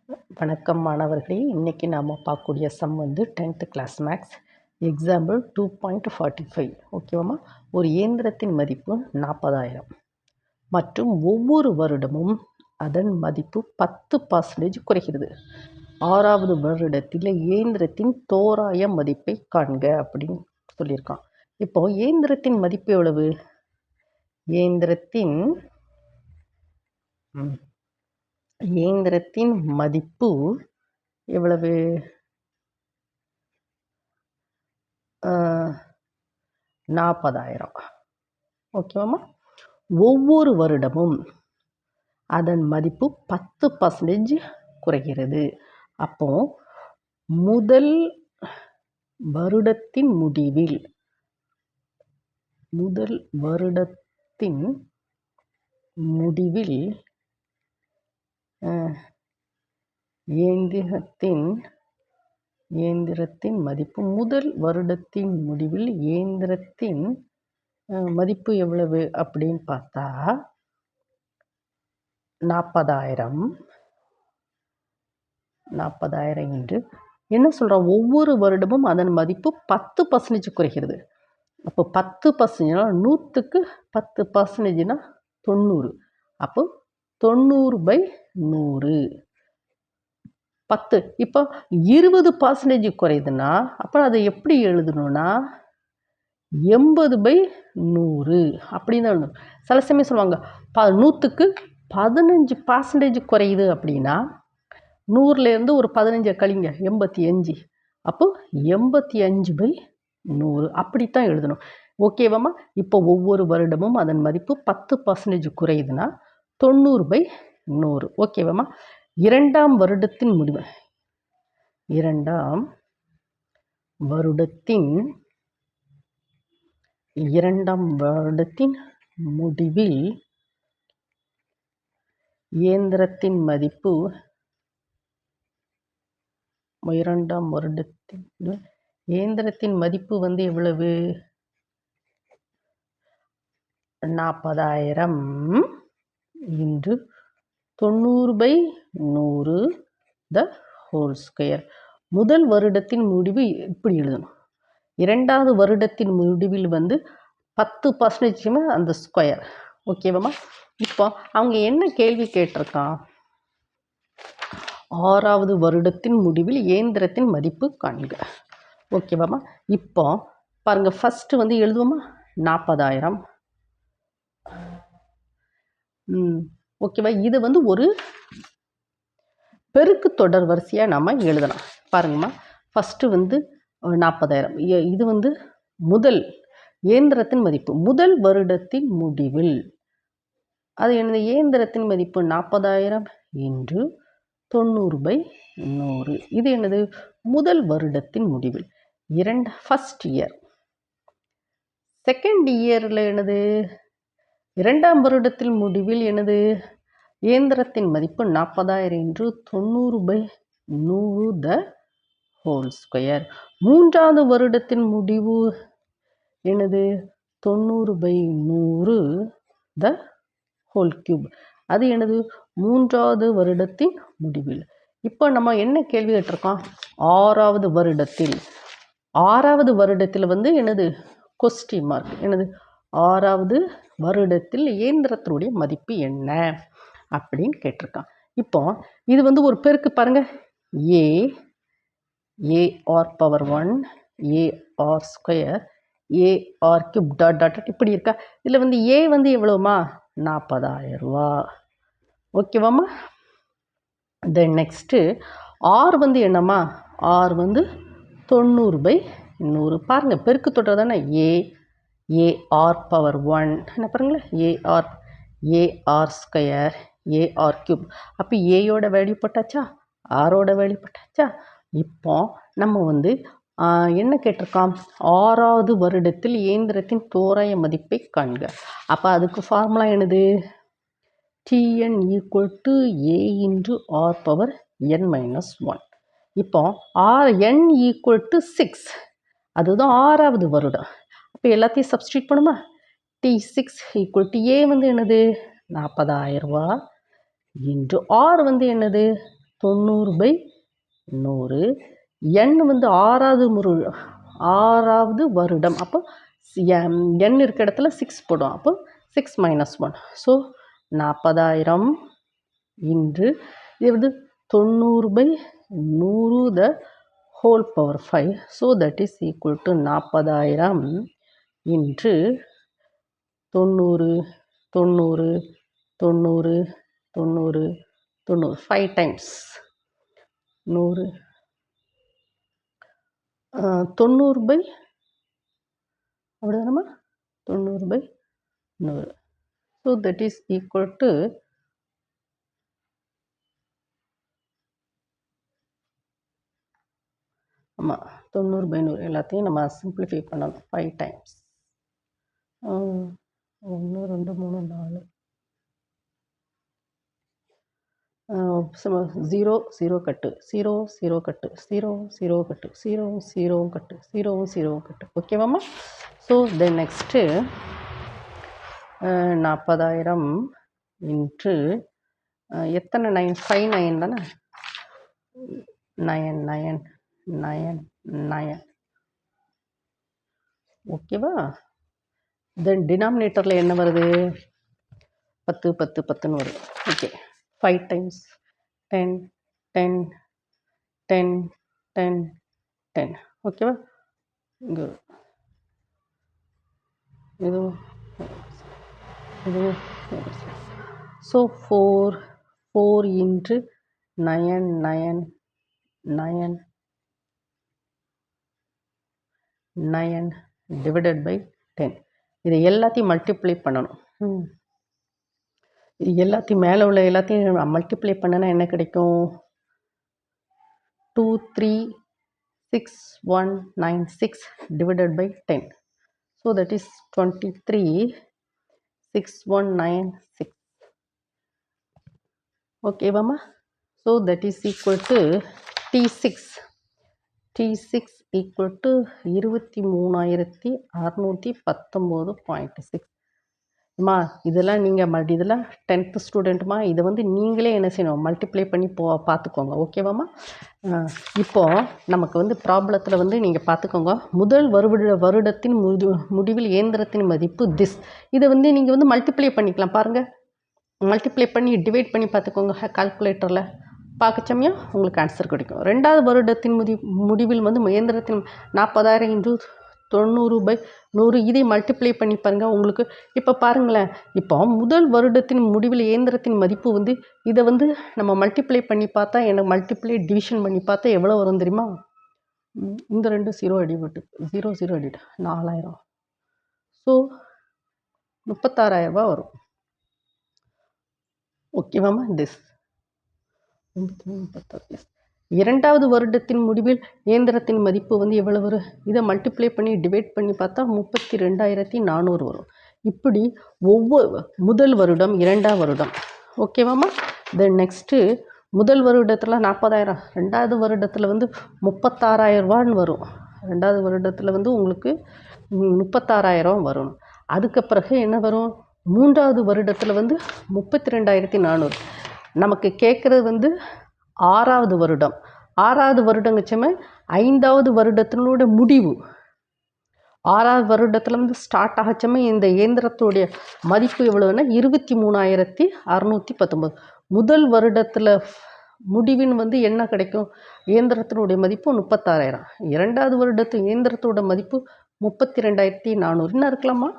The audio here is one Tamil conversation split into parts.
வணக்கம் மாணவர்களே, இன்றைக்கி நாம் பார்க்கக்கூடிய சம் வந்து 10th கிளாஸ் மேக்ஸ் எக்ஸாம்பிள் 2.45. ஓகேவாம்மா? ஒரு இயந்திரத்தின் மதிப்பு 40,000 மற்றும் ஒவ்வொரு வருடமும் அதன் மதிப்பு 10% குறைகிறது. 6வது வருடத்தில் இயந்திரத்தின் தோராய மதிப்பை காண்க அப்படின்னு சொல்லியிருக்கான். இப்போ இயந்திரத்தின் மதிப்பு எவ்வளவு? இயந்திரத்தின் மதிப்பு எவ்வளவு? 40,000. ஓகேவாம்மா? ஒவ்வொரு வருடமும் அதன் மதிப்பு 10% குறைகிறது. அப்போ முதல் வருடத்தின் முடிவில் இயந்திரத்தின் மதிப்பு முதல் வருடத்தின் முடிவில் இயந்திரத்தின் மதிப்பு எவ்வளவு அப்படின்னு பார்த்தா 40,000 என்று என்ன சொல்கிறோம்? ஒவ்வொரு வருடமும் அதன் மதிப்பு 10% குறைகிறது. அப்போ 10%, 100க்கு 10%னா 90. அப்போ 90/100. 10. இப்போ 20% குறையுதுன்னா அப்போ அதை எப்படி எழுதணும்னா 80/100 அப்படின்னு தான் எழுதணும். சில சமயம் சொல்லுவாங்க 100க்கு 15% குறையுது அப்படின்னா 100லேருந்து ஒரு 15 கழிங்க, 85. அப்போ 85/100 அப்படித்தான் எழுதணும். ஓகேவாம்மா? இப்போ ஒவ்வொரு வருடமும் அதன் மதிப்பு 10% குறையுதுன்னா 90/100. ஓகேவாம்மா? இரண்டாம் வருடத்தின் முடிவில் இயந்திரத்தின் மதிப்பு வந்து எவ்வளவு? 40,000 into 90/100 the whole square. முதல் வருடத்தின் முடிவு இப்படி எழுதணும். இரண்டாவது வருடத்தின் முடிவில் வந்து 10% அந்த ஸ்கொயர். ஓகேவாம்மா? இப்போ அவங்க என்ன கேள்வி கேட்டிருக்கான்? 6வது வருடத்தின் முடிவில் இயந்திரத்தின் மதிப்பு காண்க. ஓகேவாம்மா? இப்போ பாருங்க, ஃபஸ்ட்டு வந்து எழுதுவோமா? 40,000. ஓகேவா? இது வந்து ஒரு பெருக்கு தொடர் வரிசையாக நம்ம எழுதலாம். பாருங்கம்மா, ஃபஸ்ட்டு வந்து 40,000. இது வந்து முதல் இயந்திரத்தின் மதிப்பு முதல் வருடத்தின் முடிவில். அது எனது இயந்திரத்தின் மதிப்பு 40,000 என்று 90/100. இது எனது முதல் வருடத்தின் முடிவில். First year. செகண்ட் இயரில் எனது இரண்டாம் வருடத்தின் முடிவில் எனது இயந்திரத்தின் மதிப்பு 40,000 என்று 90/100 த ஹோல் ஸ்கொயர். மூன்றாவது வருடத்தின் முடிவு எனது 90/100 த ஹோல் கியூப். அது எனது மூன்றாவது வருடத்தின் முடிவில். இப்போ நம்ம என்ன கேள்வி கேட்டிருக்கோம்? 6வது வருடத்தில் வந்து எனது கொஸ்டின் மார்க். எனது 6வது வருடத்தில் இயந்திரத்தினுடைய மதிப்பு என்ன அப்படின்னு கேட்டிருக்கான். இப்போ இது வந்து ஒரு பெருக்கு பாருங்க. AR⁴ AR² AR³ டாட் இப்படி இருக்கா? இதில் வந்து ஏ வந்து எவ்வளோமா? 40,000 ரூபா. ஓகேவாம்மா? தென் நெக்ஸ்ட்டு ஆர் வந்து என்னம்மா? ஆர் வந்து 90/100. பாருங்கள், பெருக்கு தொடர் தானே. AR⁴ என்ன பாருங்களேன், AR² AR³. அப்போ ஏயோட வேல்யூ போட்டாச்சா, ஆரோட வேல்யூ போட்டாச்சா? இப்போ நம்ம வந்து என்ன கேட்டிருக்கான்? 6வது வருடத்தில் இயந்திரத்தின் தோராய மதிப்பை காண்க. அப்போ அதுக்கு ஃபார்முலா என்னது? TN = A × R⁴n−1. இப்போ n = 6. அதுதான் 6வது வருடம். அப்போ எல்லாத்தையும் சப்ஸ்டியூட் பண்ணுமா? T6 = A வந்து என்னது? 40,000 ரூபா இன்ட்டு ஆர் வந்து என்னது? 90/100. n வந்து ஆறாவது வருடம். அப்போ n இருக்க இடத்துல 6 போடும். அப்போ 6 - 1. ஸோ 40,000 இன்று இது வந்து 90/100 த whole power 5. So that is equal to 40,000 இன்று 90 90 90 90 90 5 times 100 90 அப்படிதானம்மா 90/100. So that is equal to ஆமாம் 90/100 எல்லாத்தையும் நம்ம சிம்பிளிஃபை பண்ணணும் 5 டைம்ஸ். 1 2 3 4 0 0 கட்டு 0 0 கட்டு 0 0 கட்டு 0 0 கட்டு 0 0 கட்டு. ஓகேவாம்மா? ஸோ தென் நெக்ஸ்ட்டு 40,000 இன்ட்டு எத்தனை 9 5 9 தானே 9 9 9 9. ஓகேவா? தென் டினாமினேட்டரில் என்ன வருது 10 10 10ன்னு வருது. Okay 5 times 10 10 10 10 10. ஓகேவா? இங்கே இதுவும் ஸோ 4 இன்ட்டு 9 9 9 9 டிவைடட் பை 10. இதை எல்லாத்தையும் மல்டிப்ளை பண்ணணும். இது எல்லாத்தையும் மேலே உள்ள எல்லாத்தையும் மல்டிப்ளை பண்ணனா என்ன கிடைக்கும் 236,196 divided by 10. So that is 23,6,196. ஓகேவாம்மா? So that is equal to T6 equal to 23,619.6. அம்மா இதெல்லாம் நீங்கள் இதெல்லாம் 10th ஸ்டூடெண்ட்டுமா இதை வந்து நீங்களே என்ன செய்யணும் மல்டிப்ளை பண்ணி பார்த்துக்கோங்க. ஓகேவாம்மா? இப்போது நமக்கு வந்து ப்ராப்ளத்தில் வந்து நீங்கள் பார்த்துக்கோங்க. முதல் வருடத்தின் முடிவில் இயந்திரத்தின் மதிப்பு திஸ். இதை வந்து நீங்கள் வந்து மல்டிப்ளை பண்ணிக்கலாம். பாருங்கள், மல்டிப்ளை பண்ணி டிவைட் பண்ணி பார்த்துக்கோங்க கால்குலேட்டரில். பார்க்கச்சமயம் உங்களுக்கு ஆன்சர் கிடைக்கும். ரெண்டாவது வருடத்தின் முடிவில் வந்து இயந்திரத்தின் 40,000 இன்ட்டு 90/100 இதை மல்டிப்ளை பண்ணி பாருங்கள் உங்களுக்கு. இப்போ பாருங்களேன், இப்போ முதல் வருடத்தின் முடிவில் இயந்திரத்தின் மதிப்பு வந்து இதை வந்து நம்ம மல்டிப்ளை பண்ணி பார்த்தா எனக்கு மல்டிப்ளை டிவிஷன் பண்ணி பார்த்தா எவ்வளோ வரும் தெரியுமா? இந்த 2 0 அடிபட்டு 0 0 அடிட்டு 4,000. ஸோ 36,000 வரும். ஓகேவாம்மா? திஸ் இரண்டாவது வருடத்தின் முடிவில் இயந்திரத்தின் மதிப்பு வந்து எவ்வளோ வரும்? இதை மல்டிப்ளை பண்ணி டிவைட் பண்ணி பார்த்தா 32,400 வரும். இப்படி முதல் வருடம், இரண்டாம் வருடம். ஓகேவாம்மா? தென் நெக்ஸ்ட்டு முதல் வருடத்தில் 40,000, ரெண்டாவது வருடத்தில் வந்து 36,000 வரும். ரெண்டாவது வருடத்தில் வந்து உங்களுக்கு 36,000 வரும். அதுக்கு பிறகு என்ன வரும்? மூன்றாவது வருடத்தில் வந்து 32,400. நமக்கு கேட்குறது வந்து ஆறாவது வருடம். ஆறாவது வருடங்கச்சமே 5வது வருடத்தினோட முடிவு. ஆறாவது வருடத்தில் வந்து ஸ்டார்ட் ஆகச்சமே இந்த இயந்திரத்துடைய மதிப்பு எவ்வளோன்னா 23,619. முதல் வருடத்தில் முடிவின் வந்து என்ன கிடைக்கும்? இயந்திரத்தினுடைய மதிப்பு 36,000. இரண்டாவது வருடத்து இயந்திரத்தோட மதிப்பு 32,400 என்ன இருக்கலாமா?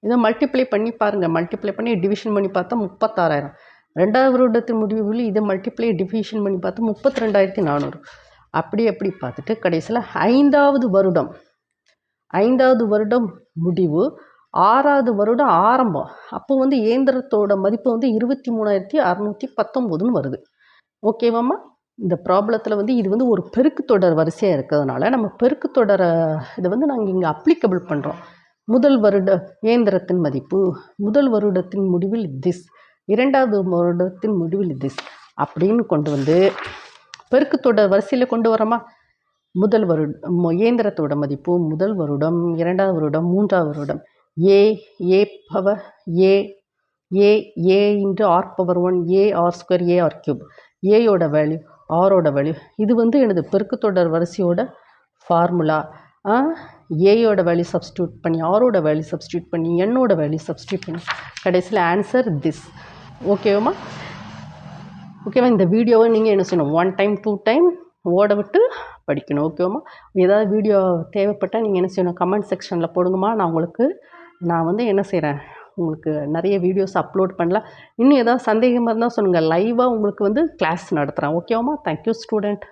இதை மல்டிப்ளை பண்ணி பாருங்கள். மல்டிப்ளை பண்ணி டிவிஷன் பண்ணி பார்த்தா 36,000. ரெண்டாவது வருடத்தின் முடிவில் இதை மல்டிப்ளை டிவிஷன் பண்ணி பார்த்தா 32,400. அப்படி பார்த்துட்டு கடைசியில் 5வது வருடம் முடிவு, 6வது வருடம் ஆரம்பம். அப்போ வந்து இயந்திரத்தோட மதிப்பு வந்து 23,619 வருது. ஓகேவாம்மா? இந்த ப்ராப்ளத்தில் வந்து இது வந்து ஒரு பெருக்கு தொடர் வரிசையாக இருக்கிறதுனால நம்ம பெருக்கு தொடரை இதை வந்து நாங்கள் இங்கே அப்ளிகபிள் பண்ணுறோம். முதல் வருட இயந்திரத்தின் மதிப்பு முதல் வருடத்தின் முடிவில் திஸ், இரண்டாவது வருடத்தின் முடிவில் திஸ் அப்படின்னு கொண்டு வந்து பெருக்கு தொடர் வரிசையில் கொண்டு வரோமா? முதல் வருடம் இயந்திரத்தோட மதிப்பு முதல் வருடம், இரண்டாவது வருடம், மூன்றாவது வருடம். A power A into R power 1 A R square A R cube. ஏயோட வேல்யூ, ஆரோட வேல்யூ. இது வந்து எனது பெருக்குத்தொடர் வரிசையோட ஃபார்முலா. ஏயோட வேல்யூ சப்ஸ்டியூட் பண்ணி, ஆரோட வேல்யூ சப்ஸ்டியூட் பண்ணி, என்னோட வேல்யூ சப்ஸ்டியூட் பண்ணி கடைசியில் ஆன்சர் திஸ். ஓகேவாம்மா? ஓகேவா? இந்த வீடியோவை நீங்கள் என்ன செய்யணும், 1 டைம் 2 டைம் ஓட விட்டு படிக்கணும். ஓகேவாம்மா? ஏதாவது வீடியோ தேவைப்பட்டால் நீங்கள் என்ன செய்யணும், கமெண்ட் செக்ஷனில் போடுங்கம்மா. நான் வந்து என்ன செய்கிறேன், உங்களுக்கு நிறைய வீடியோஸ் அப்லோட் பண்ணலாம். இன்னும் ஏதாவது சந்தேகமாக இருந்தால் சொல்லுங்கள். லைவாக உங்களுக்கு வந்து கிளாஸ் நடத்துகிறேன். ஓகேவாம்மா? Thank you student.